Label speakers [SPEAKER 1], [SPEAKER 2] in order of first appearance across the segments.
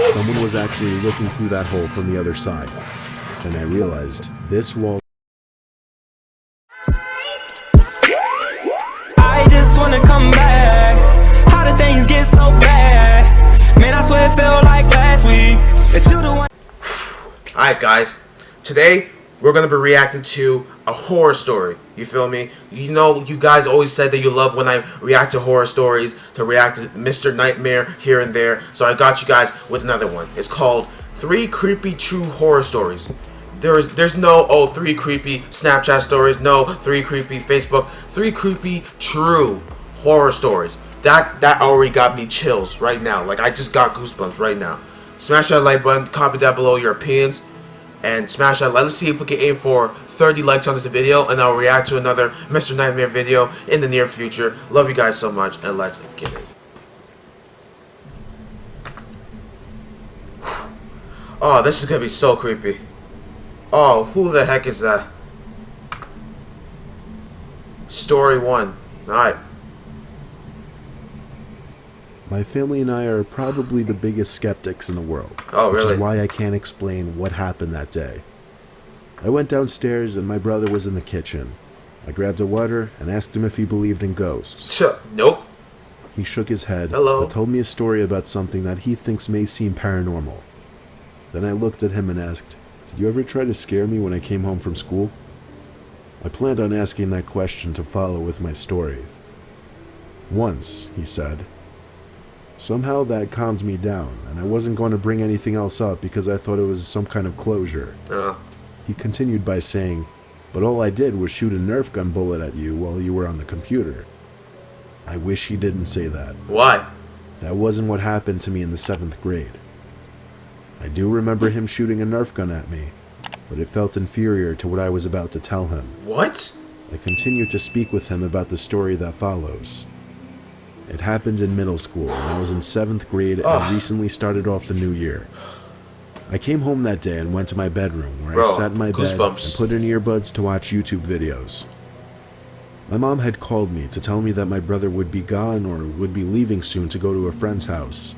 [SPEAKER 1] Someone was actually looking through that hole from the other side. And I realized this wall.
[SPEAKER 2] I just wanna come back. How did things get so bad? Man, I swear it felt like last week that you the one.
[SPEAKER 3] Alright guys, today we're going to be reacting to a horror story. You feel me? You know, you guys always said that you love when I react to horror stories, to react to Mr. Nightmare here and there. So I got you guys with another one. It's called 3 Creepy True Horror Stories. There's no, 3 creepy Snapchat stories, no 3 creepy Facebook, 3 creepy true horror stories. That already got me chills right now. Like, I just got goosebumps right now. Smash that like button, comment down below your opinions, and smash that like. Let's see if we can aim for 30 likes on this video, and I'll react to another Mr. Nightmare video in the near future. Love you guys so much, and let's get it. Oh, this is gonna be so creepy. Oh, who the heck is that? Story 1. Alright.
[SPEAKER 1] My family and I are probably the biggest skeptics in the world.
[SPEAKER 3] Oh, really?
[SPEAKER 1] Which is why I can't explain what happened that day. I went downstairs and my brother was in the kitchen. I grabbed a water and asked him if he believed in ghosts.
[SPEAKER 3] Nope.
[SPEAKER 1] He shook his head,
[SPEAKER 3] Hello.
[SPEAKER 1] but told me a story about something that he thinks may seem paranormal. Then I looked at him and asked, "Did you ever try to scare me when I came home from school?" I planned on asking that question to follow with my story. "Once," he said. Somehow that calmed me down, and I wasn't going to bring anything else up because I thought it was some kind of closure. He continued by saying, "But all I did was shoot a Nerf gun bullet at you while you were on the computer." I wish he didn't say that.
[SPEAKER 3] Why?
[SPEAKER 1] That wasn't what happened to me in the 7th grade. I do remember him shooting a Nerf gun at me, but it felt inferior to what I was about to tell him.
[SPEAKER 3] What?
[SPEAKER 1] I continued to speak with him about the story that follows. It happened in middle school, and I was in 7th grade and recently started off the new year. I came home that day and went to my bedroom, where I sat in my bed and put in earbuds to watch YouTube videos. My mom had called me to tell me that my brother would be gone or would be leaving soon to go to a friend's house.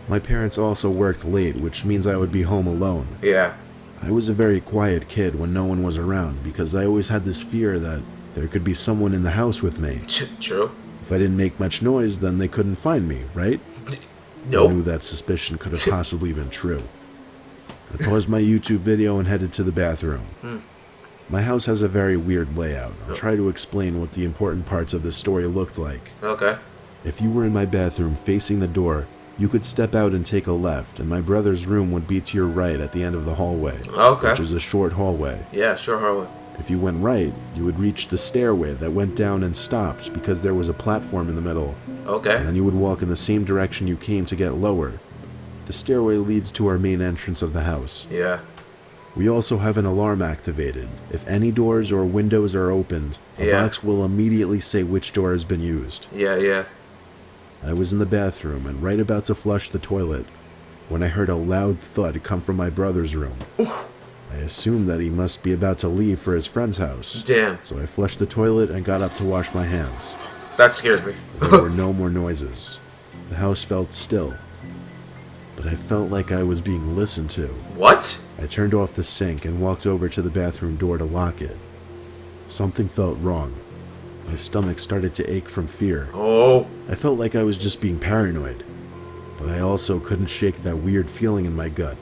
[SPEAKER 1] My parents also worked late, which means I would be home alone.
[SPEAKER 3] Yeah.
[SPEAKER 1] I was a very quiet kid when no one was around because I always had this fear that there could be someone in the house with me.
[SPEAKER 3] True.
[SPEAKER 1] If I didn't make much noise, then they couldn't find me, right?
[SPEAKER 3] Nope.
[SPEAKER 1] I knew that suspicion could have possibly been true. I paused my YouTube video and headed to the bathroom. My house has a very weird layout. I'll try to explain what the important parts of this story looked like.
[SPEAKER 3] Okay.
[SPEAKER 1] If you were in my bathroom facing the door, you could step out and take a left, and my brother's room would be to your right at the end of the hallway.
[SPEAKER 3] Okay.
[SPEAKER 1] Which is a short hallway.
[SPEAKER 3] Yeah, sure, Harley.
[SPEAKER 1] If you went right, you would reach the stairway that went down and stopped because there was a platform in the middle.
[SPEAKER 3] Okay.
[SPEAKER 1] And then you would walk in the same direction you came to get lower. The stairway leads to our main entrance of the house.
[SPEAKER 3] Yeah.
[SPEAKER 1] We also have an alarm activated. If any doors or windows are opened, a box will immediately say which door has been used.
[SPEAKER 3] Yeah.
[SPEAKER 1] I was in the bathroom and right about to flush the toilet when I heard a loud thud come from my brother's room. I assumed that he must be about to leave for his friend's house.
[SPEAKER 3] Damn.
[SPEAKER 1] So I flushed the toilet and got up to wash my hands.
[SPEAKER 3] That scared me.
[SPEAKER 1] There were no more noises. The house felt still. But I felt like I was being listened to.
[SPEAKER 3] What?
[SPEAKER 1] I turned off the sink and walked over to the bathroom door to lock it. Something felt wrong. My stomach started to ache from fear.
[SPEAKER 3] Oh.
[SPEAKER 1] I felt like I was just being paranoid. But I also couldn't shake that weird feeling in my gut.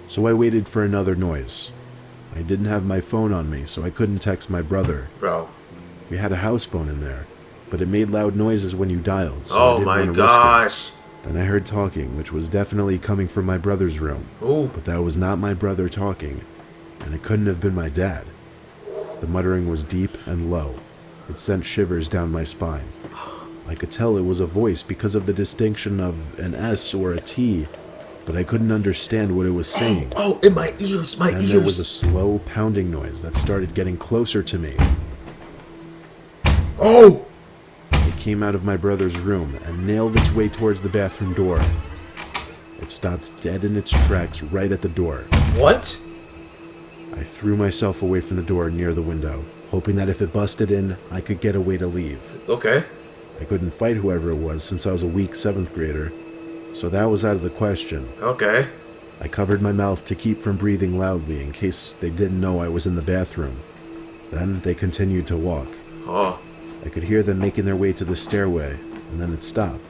[SPEAKER 1] So I waited for another noise. I didn't have my phone on me, so I couldn't text my brother.
[SPEAKER 3] Bro.
[SPEAKER 1] We had a house phone in there, but it made loud noises when you dialed, so I didn't want to risk it.
[SPEAKER 3] Oh my gosh.
[SPEAKER 1] Then I heard talking, which was definitely coming from my brother's room.
[SPEAKER 3] Ooh.
[SPEAKER 1] But that was not my brother talking, and it couldn't have been my dad. The muttering was deep and low. It sent shivers down my spine. I could tell it was a voice because of the distinction of an S or a T, but I couldn't understand what it was saying.
[SPEAKER 3] Oh, in my ears, my
[SPEAKER 1] and
[SPEAKER 3] ears.
[SPEAKER 1] There was a slow pounding noise that started getting closer to me.
[SPEAKER 3] Oh!
[SPEAKER 1] It came out of my brother's room and nailed its way towards the bathroom door. It stopped dead in its tracks right at the door.
[SPEAKER 3] What?
[SPEAKER 1] I threw myself away from the door near the window, hoping that if it busted in, I could get away to leave.
[SPEAKER 3] Okay.
[SPEAKER 1] I couldn't fight whoever it was since I was a weak 7th grader, so that was out of the question.
[SPEAKER 3] Okay.
[SPEAKER 1] I covered my mouth to keep from breathing loudly in case they didn't know I was in the bathroom. Then they continued to walk.
[SPEAKER 3] Oh.
[SPEAKER 1] I could hear them making their way to the stairway, and then it stopped.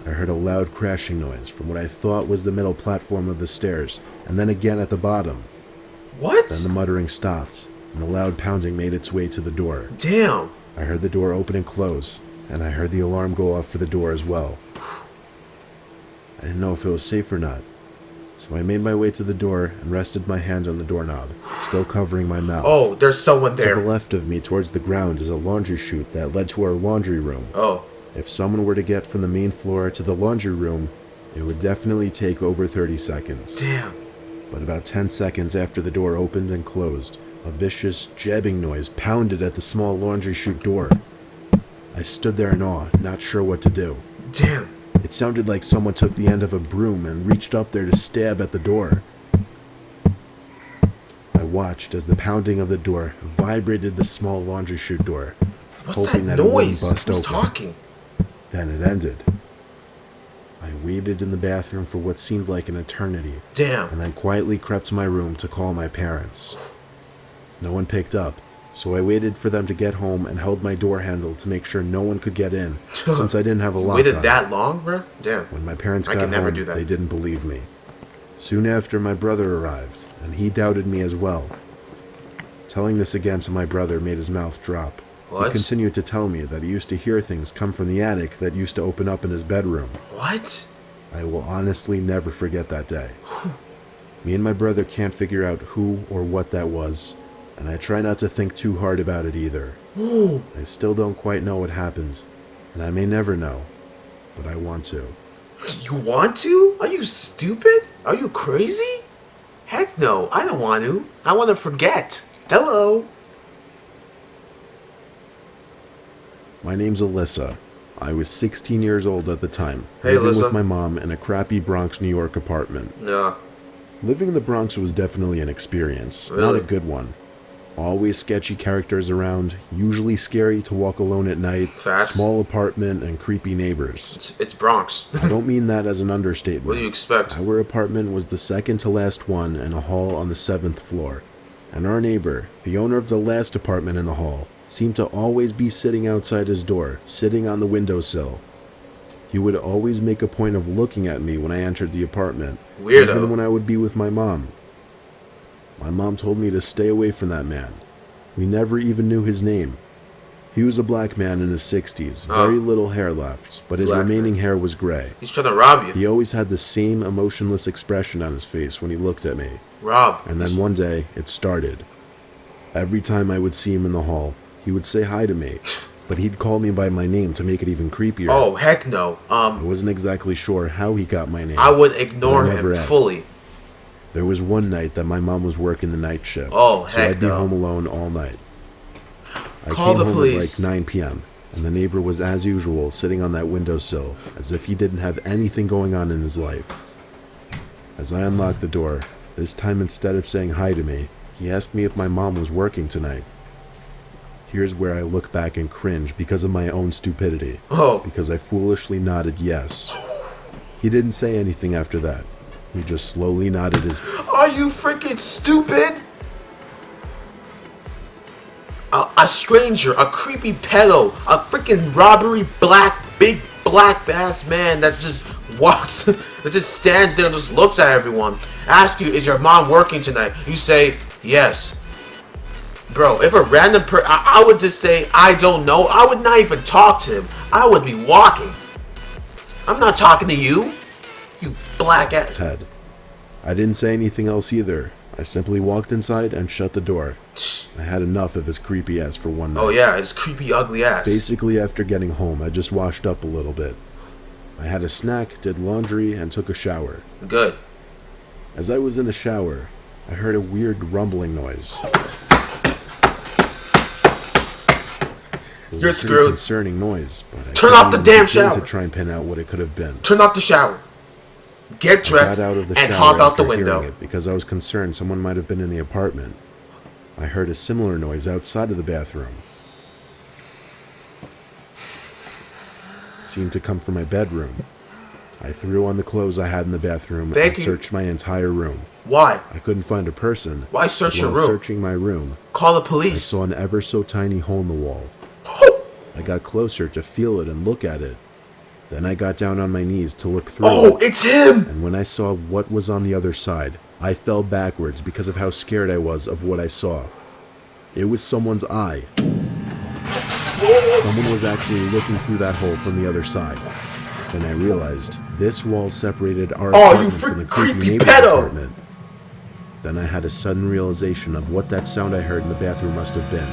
[SPEAKER 1] I heard a loud crashing noise from what I thought was the middle platform of the stairs, and then again at the bottom.
[SPEAKER 3] What?
[SPEAKER 1] Then the muttering stopped, and the loud pounding made its way to the door.
[SPEAKER 3] Damn.
[SPEAKER 1] I heard the door open and close, and I heard the alarm go off for the door as well. I didn't know if it was safe or not, so I made my way to the door and rested my hand on the doorknob, still covering my mouth.
[SPEAKER 3] Oh, there's someone there.
[SPEAKER 1] To the left of me, towards the ground, is a laundry chute that led to our laundry room.
[SPEAKER 3] Oh.
[SPEAKER 1] If someone were to get from the main floor to the laundry room, it would definitely take over 30 seconds.
[SPEAKER 3] Damn.
[SPEAKER 1] But about 10 seconds after the door opened and closed, a vicious jabbing noise pounded at the small laundry chute door. I stood there in awe, not sure what to do.
[SPEAKER 3] Damn.
[SPEAKER 1] It sounded like someone took the end of a broom and reached up there to stab at the door. I watched as the pounding of the door vibrated the small laundry chute door,
[SPEAKER 3] What's
[SPEAKER 1] hoping
[SPEAKER 3] that
[SPEAKER 1] that it wouldn't
[SPEAKER 3] noise?
[SPEAKER 1] bust
[SPEAKER 3] Who's
[SPEAKER 1] open.
[SPEAKER 3] talking?
[SPEAKER 1] Then it ended. I waited in the bathroom for what seemed like an eternity,
[SPEAKER 3] Damn.
[SPEAKER 1] and then quietly crept to my room to call my parents. No one picked up, so I waited for them to get home and held my door handle to make sure no one could get in, since I didn't have a lock
[SPEAKER 3] Waited
[SPEAKER 1] on.
[SPEAKER 3] that long, bro? Damn.
[SPEAKER 1] When my parents
[SPEAKER 3] I
[SPEAKER 1] got
[SPEAKER 3] could never
[SPEAKER 1] home,
[SPEAKER 3] do that.
[SPEAKER 1] they didn't believe me. Soon after, my brother arrived, and he doubted me as well. Telling this again to my brother made his mouth drop.
[SPEAKER 3] What?
[SPEAKER 1] He continued to tell me that he used to hear things come from the attic that used to open up in his bedroom.
[SPEAKER 3] What?
[SPEAKER 1] I will honestly never forget that day. Me and my brother can't figure out who or what that was, and I try not to think too hard about it either.
[SPEAKER 3] Ooh.
[SPEAKER 1] I still don't quite know what happened, and I may never know, but I want to.
[SPEAKER 3] You want to? Are you stupid? Are you crazy? Heck no, I don't want to. I want to forget. Hello.
[SPEAKER 1] My name's Alyssa. I was 16 years old at the time,
[SPEAKER 3] Hey,
[SPEAKER 1] living
[SPEAKER 3] Alyssa.
[SPEAKER 1] with my mom in a crappy Bronx, New York apartment.
[SPEAKER 3] Yeah.
[SPEAKER 1] Living in the Bronx was definitely an experience, not
[SPEAKER 3] Really?
[SPEAKER 1] a good one. Always sketchy characters around, usually scary to walk alone at night,
[SPEAKER 3] Facts.
[SPEAKER 1] small apartment, and creepy neighbors.
[SPEAKER 3] It's Bronx.
[SPEAKER 1] I don't mean that as an understatement.
[SPEAKER 3] What do you expect?
[SPEAKER 1] Our apartment was the second to last one in a hall on the 7th floor, and our neighbor, the owner of the last apartment in the hall, seemed to always be sitting outside his door, sitting on the windowsill. He would always make a point of looking at me when I entered the apartment,
[SPEAKER 3] Weirdo.
[SPEAKER 1] even when I would be with my mom. My mom told me to stay away from that man. We never even knew his name. He was a black man in his 60s,
[SPEAKER 3] Oh.
[SPEAKER 1] very little hair left, but his
[SPEAKER 3] Black
[SPEAKER 1] remaining
[SPEAKER 3] man.
[SPEAKER 1] hair was gray.
[SPEAKER 3] He's trying to rob you.
[SPEAKER 1] He always had the same emotionless expression on his face when he looked at me.
[SPEAKER 3] Rob.
[SPEAKER 1] And then one day, it started. Every time I would see him in the hall, he would say hi to me, but he'd call me by my name to make it even creepier.
[SPEAKER 3] Oh, heck no.
[SPEAKER 1] I wasn't exactly sure how he got my name.
[SPEAKER 3] I would ignore
[SPEAKER 1] I never
[SPEAKER 3] him
[SPEAKER 1] asked.
[SPEAKER 3] fully.
[SPEAKER 1] There was one night that my mom was working the night shift.
[SPEAKER 3] Oh,
[SPEAKER 1] so
[SPEAKER 3] heck
[SPEAKER 1] I'd be
[SPEAKER 3] no.
[SPEAKER 1] home alone all night. I
[SPEAKER 3] Call
[SPEAKER 1] came
[SPEAKER 3] the
[SPEAKER 1] home
[SPEAKER 3] police.
[SPEAKER 1] at like 9 p.m., and the neighbor was as usual sitting on that windowsill, as if he didn't have anything going on in his life. As I unlocked the door, this time instead of saying hi to me, he asked me if my mom was working tonight. Here's where I look back and cringe because of my own stupidity.
[SPEAKER 3] Oh.
[SPEAKER 1] Because I foolishly nodded yes. He didn't say anything after that. He just slowly nodded his...
[SPEAKER 3] Are you freaking stupid? A stranger, a creepy pedo, a freaking robbery big black ass man that just walks, that just stands there and just looks at everyone. Ask you, is your mom working tonight? You say, yes. Bro, if a random I would just say, I don't know. I would not even talk to him. I would be walking. I'm not talking to you, you black ass.
[SPEAKER 1] head. I didn't say anything else either. I simply walked inside and shut the door. I had enough of his creepy ass for one night.
[SPEAKER 3] Oh yeah, his creepy ugly ass.
[SPEAKER 1] Basically, after getting home, I just washed up a little bit. I had a snack, did laundry, and took a shower.
[SPEAKER 3] Good.
[SPEAKER 1] As I was in the shower, I heard a weird rumbling noise. It was
[SPEAKER 3] You're
[SPEAKER 1] a pretty
[SPEAKER 3] screwed.
[SPEAKER 1] concerning noise, but I
[SPEAKER 3] Turn
[SPEAKER 1] couldn't
[SPEAKER 3] off the
[SPEAKER 1] even
[SPEAKER 3] damn
[SPEAKER 1] begin
[SPEAKER 3] shower.
[SPEAKER 1] to try and pin out what it could have been.
[SPEAKER 3] Turn off the shower. Get
[SPEAKER 1] I
[SPEAKER 3] dressed
[SPEAKER 1] got out of the
[SPEAKER 3] and
[SPEAKER 1] shower
[SPEAKER 3] hop out the
[SPEAKER 1] after hearing
[SPEAKER 3] window.
[SPEAKER 1] it because I was concerned someone might have been in the apartment. I heard a similar noise outside of the bathroom. It seemed to come from my bedroom. I threw on the clothes I had in the bathroom
[SPEAKER 3] Thank
[SPEAKER 1] and
[SPEAKER 3] you.
[SPEAKER 1] searched my entire room.
[SPEAKER 3] Why?
[SPEAKER 1] I couldn't find a person.
[SPEAKER 3] Why search your
[SPEAKER 1] While
[SPEAKER 3] room?
[SPEAKER 1] searching my room,
[SPEAKER 3] Call the
[SPEAKER 1] I
[SPEAKER 3] police.
[SPEAKER 1] saw an ever so tiny hole in the wall. I got closer to feel it and look at it. Then I got down on my knees to look through
[SPEAKER 3] Oh,
[SPEAKER 1] it.
[SPEAKER 3] it's him!
[SPEAKER 1] And when I saw what was on the other side, I fell backwards because of how scared I was of what I saw. It was someone's eye. Someone was actually looking through that hole from the other side. Then I realized this wall separated our
[SPEAKER 3] Oh, you
[SPEAKER 1] apartment from the
[SPEAKER 3] creepy
[SPEAKER 1] creepy neighbor's
[SPEAKER 3] pedo!
[SPEAKER 1] apartment. Then I had a sudden realization of what that sound I heard in the bathroom must have been.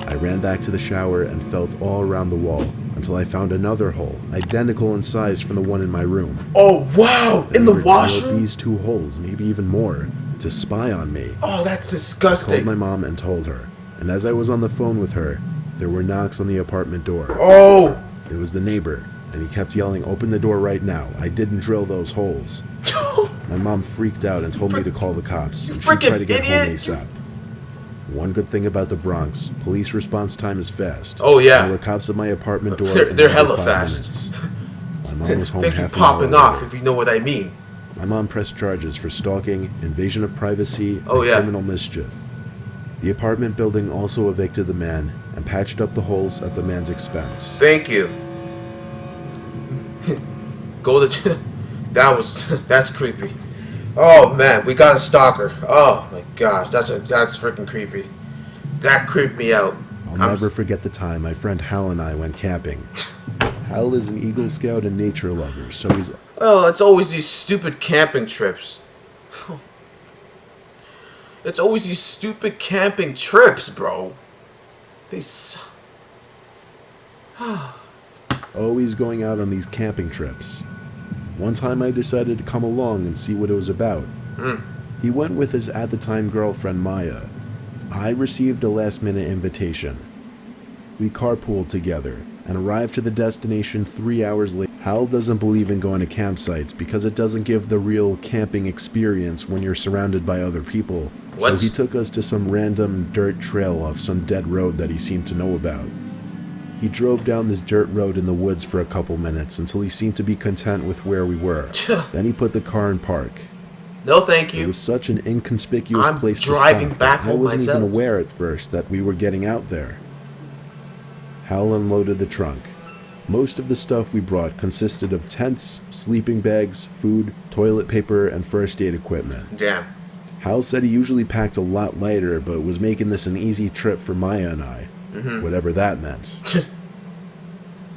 [SPEAKER 1] I ran back to the shower and felt all around the wall until I found another hole, identical in size from the one in my room.
[SPEAKER 3] Oh, wow!
[SPEAKER 1] Then
[SPEAKER 3] In the
[SPEAKER 1] I revealed
[SPEAKER 3] washroom?
[SPEAKER 1] these two holes, maybe even more, to spy on me.
[SPEAKER 3] Oh, that's
[SPEAKER 1] I called
[SPEAKER 3] disgusting.
[SPEAKER 1] my mom and told her, and as I was on the phone with her, there were knocks on the apartment door.
[SPEAKER 3] Oh!
[SPEAKER 1] It was the neighbor, and he kept yelling, "Open the door right now. I didn't drill those holes." My mom freaked out and told me to call the cops, and she
[SPEAKER 3] freaking
[SPEAKER 1] tried to get home
[SPEAKER 3] idiot!
[SPEAKER 1] ASAP. One good thing about the Bronx, police response time is fast.
[SPEAKER 3] Oh, yeah.
[SPEAKER 1] There were cops at my apartment door.
[SPEAKER 3] They're
[SPEAKER 1] in under
[SPEAKER 3] hella
[SPEAKER 1] 5
[SPEAKER 3] fast.
[SPEAKER 1] minutes. My mom was home
[SPEAKER 3] Thank you
[SPEAKER 1] half an hour
[SPEAKER 3] popping off,
[SPEAKER 1] later.
[SPEAKER 3] if you know what I mean.
[SPEAKER 1] My mom pressed charges for stalking, invasion of privacy,
[SPEAKER 3] Oh,
[SPEAKER 1] and
[SPEAKER 3] yeah.
[SPEAKER 1] criminal mischief. The apartment building also evicted the man and patched up the holes at the man's expense.
[SPEAKER 3] Thank you. Go to... That's creepy. Oh, man, we got a stalker. Oh, my gosh, that's freaking creepy. That creeped me out.
[SPEAKER 1] I'll never forget the time my friend Hal and I went camping. Hal is an Eagle Scout and nature lover, so he's
[SPEAKER 3] Oh, it's always these stupid camping trips. It's always these stupid camping trips, bro.
[SPEAKER 1] always going out on these camping trips. One time I decided to come along and see what it was about. He went with his at-the-time girlfriend Maya. I received a last-minute invitation. We carpooled together and arrived to the destination 3 hours later. Hal doesn't believe in going to campsites because it doesn't give the real camping experience when you're surrounded by other people.
[SPEAKER 3] What?
[SPEAKER 1] So he took us to some random dirt trail off some dead road that he seemed to know about. He drove down this dirt road in the woods for a couple minutes until he seemed to be content with where we were. Then he put the car in park.
[SPEAKER 3] No, thank
[SPEAKER 1] It
[SPEAKER 3] you.
[SPEAKER 1] was such an inconspicuous
[SPEAKER 3] I'm
[SPEAKER 1] place
[SPEAKER 3] driving
[SPEAKER 1] to stop
[SPEAKER 3] back
[SPEAKER 1] that I
[SPEAKER 3] home
[SPEAKER 1] wasn't
[SPEAKER 3] myself.
[SPEAKER 1] even aware at first that we were getting out there. Hal unloaded the trunk. Most of the stuff we brought consisted of tents, sleeping bags, food, toilet paper, and first aid equipment.
[SPEAKER 3] Damn.
[SPEAKER 1] Hal said he usually packed a lot lighter, but was making this an easy trip for Maya and I, whatever that meant.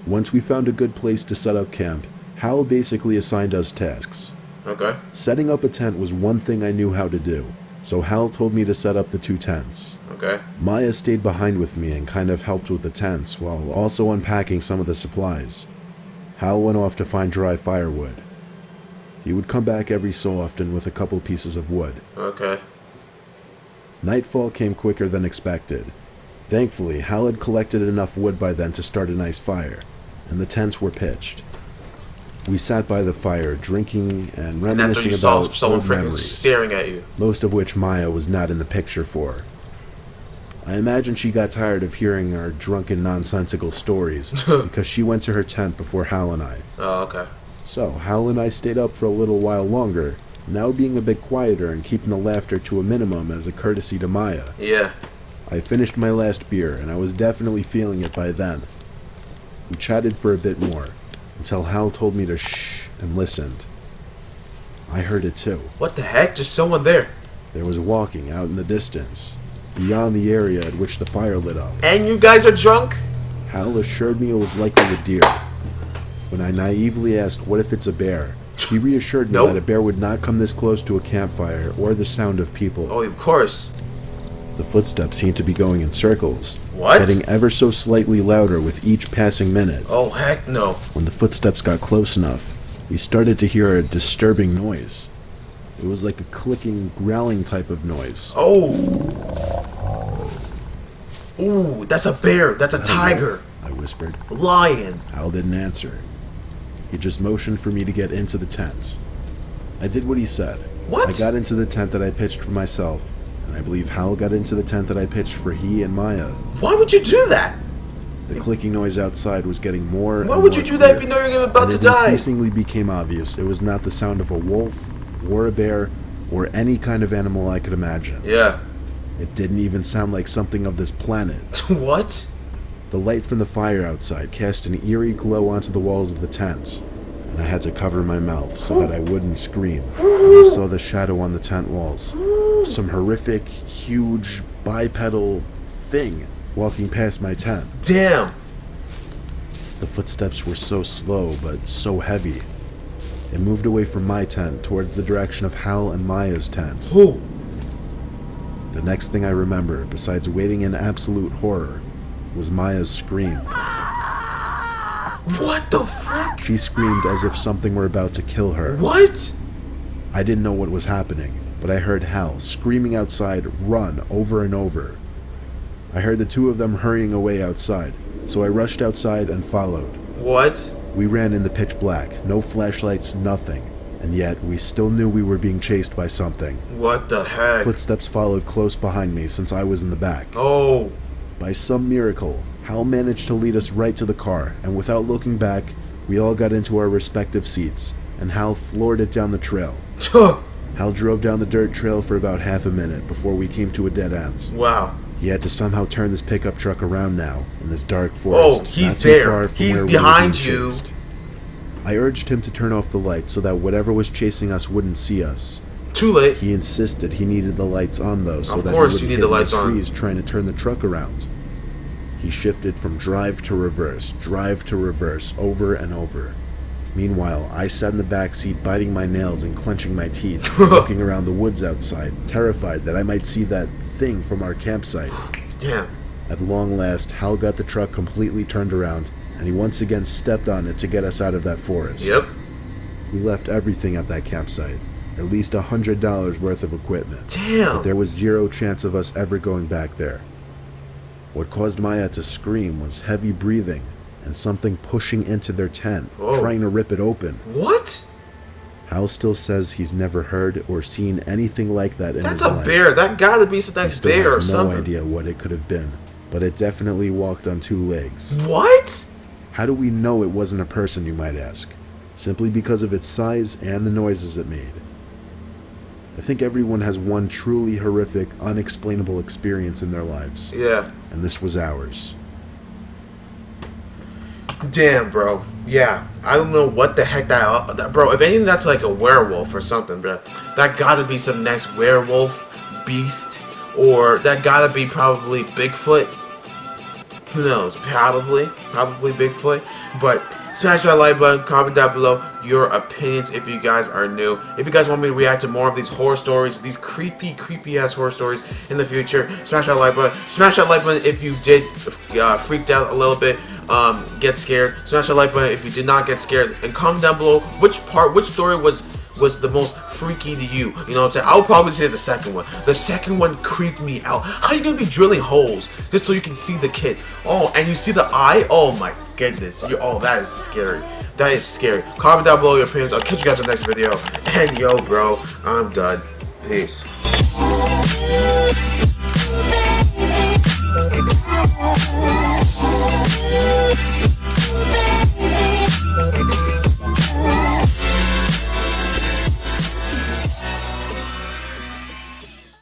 [SPEAKER 1] Once we found a good place to set up camp, Hal basically assigned us tasks.
[SPEAKER 3] Okay.
[SPEAKER 1] Setting up a tent was one thing I knew how to do, so Hal told me to set up the 2 tents.
[SPEAKER 3] Okay.
[SPEAKER 1] Maya stayed behind with me and kind of helped with the tents, while also unpacking some of the supplies. Hal went off to find dry firewood. He would come back every so often with a couple pieces of wood.
[SPEAKER 3] Okay.
[SPEAKER 1] Nightfall came quicker than expected. Thankfully, Hal had collected enough wood by then to start a nice fire, and the tents were pitched. We sat by the fire, drinking and
[SPEAKER 3] And after
[SPEAKER 1] reminiscing
[SPEAKER 3] you saw
[SPEAKER 1] about
[SPEAKER 3] someone
[SPEAKER 1] old
[SPEAKER 3] freaking
[SPEAKER 1] memories,
[SPEAKER 3] staring at you.
[SPEAKER 1] most of which Maya was not in the picture for. I imagine she got tired of hearing our drunken, nonsensical stories because she went to her tent before Hal and I.
[SPEAKER 3] Oh, okay.
[SPEAKER 1] So, Hal and I stayed up for a little while longer, now being a bit quieter and keeping the laughter to a minimum as a courtesy to Maya.
[SPEAKER 3] Yeah.
[SPEAKER 1] I finished my last beer, and I was definitely feeling it by then. We chatted for a bit more, until Hal told me to shh and listened. I heard it too.
[SPEAKER 3] What the heck? Just someone there.
[SPEAKER 1] There was walking out in the distance, beyond the area at which the fire lit up.
[SPEAKER 3] And you guys are drunk?
[SPEAKER 1] Hal assured me it was likely a deer. When I naively asked, what if it's a bear, he reassured me
[SPEAKER 3] Nope.
[SPEAKER 1] that a bear would not come this close to a campfire or the sound of people.
[SPEAKER 3] Oh, of course.
[SPEAKER 1] The footsteps seemed to be going in circles,
[SPEAKER 3] What?
[SPEAKER 1] getting ever so slightly louder with each passing minute.
[SPEAKER 3] Oh, heck no.
[SPEAKER 1] When the footsteps got close enough, we started to hear a disturbing noise. It was like a clicking, growling type of noise.
[SPEAKER 3] Oh. Ooh, that's a bear. That's a tiger.
[SPEAKER 1] I whispered.
[SPEAKER 3] Lion.
[SPEAKER 1] Hal didn't answer. He just motioned for me to get into the tent. I did what he said.
[SPEAKER 3] What?
[SPEAKER 1] I got into the tent that I pitched for myself, and I believe Hal got into the tent that I pitched for he and Maya.
[SPEAKER 3] Why would you do that?
[SPEAKER 1] The clicking noise outside was getting more.
[SPEAKER 3] Why
[SPEAKER 1] and
[SPEAKER 3] would
[SPEAKER 1] more
[SPEAKER 3] you do that
[SPEAKER 1] clear,
[SPEAKER 3] if you know you're about
[SPEAKER 1] and
[SPEAKER 3] to
[SPEAKER 1] it
[SPEAKER 3] die?
[SPEAKER 1] increasingly became obvious it was not the sound of a wolf, or a bear, or any kind of animal I could imagine.
[SPEAKER 3] Yeah.
[SPEAKER 1] It didn't even sound like something of this planet.
[SPEAKER 3] What?
[SPEAKER 1] The light from the fire outside cast an eerie glow onto the walls of the tent, and I had to cover my mouth so that I wouldn't scream. I saw the shadow on the tent walls. Some horrific, huge, bipedal thing walking past my tent.
[SPEAKER 3] Damn.
[SPEAKER 1] The footsteps were so slow, but so heavy. It moved away from my tent towards the direction of Hal and Maya's tent.
[SPEAKER 3] Who?
[SPEAKER 1] The next thing I remember, besides waiting in absolute horror, was Maya's scream.
[SPEAKER 3] What the fuck?
[SPEAKER 1] She screamed as if something were about to kill her.
[SPEAKER 3] What?
[SPEAKER 1] I didn't know what was happening, but I heard Hal screaming outside, "Run," over and over. I heard the two of them hurrying away outside, so I rushed outside and followed.
[SPEAKER 3] What?
[SPEAKER 1] We ran in the pitch black, no flashlights, nothing, and yet we still knew we were being chased by something.
[SPEAKER 3] What the heck?
[SPEAKER 1] Footsteps followed close behind me since I was in the back.
[SPEAKER 3] Oh.
[SPEAKER 1] By some miracle, Hal managed to lead us right to the car, and without looking back, we all got into our respective seats, and Hal floored it down the trail. Hal drove down the dirt trail for about half a minute before we came to a dead end.
[SPEAKER 3] Wow.
[SPEAKER 1] He had to somehow turn this pickup truck around now, in this dark forest.
[SPEAKER 3] Oh, he's
[SPEAKER 1] not too
[SPEAKER 3] there.
[SPEAKER 1] far from
[SPEAKER 3] He's
[SPEAKER 1] where we were
[SPEAKER 3] behind
[SPEAKER 1] being
[SPEAKER 3] you.
[SPEAKER 1] chased. I urged him to turn off the lights so that whatever was chasing us wouldn't see us.
[SPEAKER 3] Too late.
[SPEAKER 1] He insisted he needed the lights on though, so
[SPEAKER 3] Of
[SPEAKER 1] that
[SPEAKER 3] course
[SPEAKER 1] he
[SPEAKER 3] you
[SPEAKER 1] wouldn't
[SPEAKER 3] need the
[SPEAKER 1] hit
[SPEAKER 3] lights
[SPEAKER 1] any
[SPEAKER 3] on.
[SPEAKER 1] trees trying to turn the truck around. He shifted from drive to reverse, over and over. Meanwhile, I sat in the back seat biting my nails and clenching my teeth, looking around the woods outside, terrified that I might see that thing from our campsite.
[SPEAKER 3] Damn.
[SPEAKER 1] At long last, Hal got the truck completely turned around, and he once again stepped on it to get us out of that forest.
[SPEAKER 3] Yep.
[SPEAKER 1] We left everything at that campsite, at least $100 worth of equipment.
[SPEAKER 3] Damn.
[SPEAKER 1] But there was zero chance of us ever going back there. What caused Maya to scream was heavy breathing and something pushing into their tent,
[SPEAKER 3] Whoa.
[SPEAKER 1] trying to rip it open.
[SPEAKER 3] What?
[SPEAKER 1] Hal still says he's never heard or seen anything like that in
[SPEAKER 3] That's
[SPEAKER 1] his
[SPEAKER 3] a
[SPEAKER 1] life.
[SPEAKER 3] bear. That gotta be some
[SPEAKER 1] He
[SPEAKER 3] next
[SPEAKER 1] still
[SPEAKER 3] bear or
[SPEAKER 1] has no
[SPEAKER 3] something.
[SPEAKER 1] idea what it could have been, but it definitely walked on two legs.
[SPEAKER 3] What?
[SPEAKER 1] How do we know it wasn't a person, you might ask? Simply because of its size and the noises it made. I think everyone has one truly horrific, unexplainable experience in their lives,
[SPEAKER 3] Yeah.
[SPEAKER 1] and this was ours.
[SPEAKER 3] Damn, bro. Yeah. I don't know what the heck that bro, if anything, that's like a werewolf or something, bro. That gotta be some next werewolf, beast, or that gotta be probably Bigfoot. Who knows? Probably Bigfoot. But smash that like button, comment down below your opinions if you guys are new. If you guys want me to react to more of these horror stories, these creepy ass horror stories in the future, smash that like button. Smash that like button if you did freaked out a little bit, get scared. Smash that like button if you did not get scared, and comment down below which story was the most freaky to you. You know what I'm saying? I would probably say the second one. The second one creeped me out. How you gonna be drilling holes just so you can see the kid? Oh, and you see the eye? Oh my goodness. Oh, that is scary. That is scary. Comment down below your opinions. I'll catch you guys in the next video. And yo, bro, I'm done. Peace.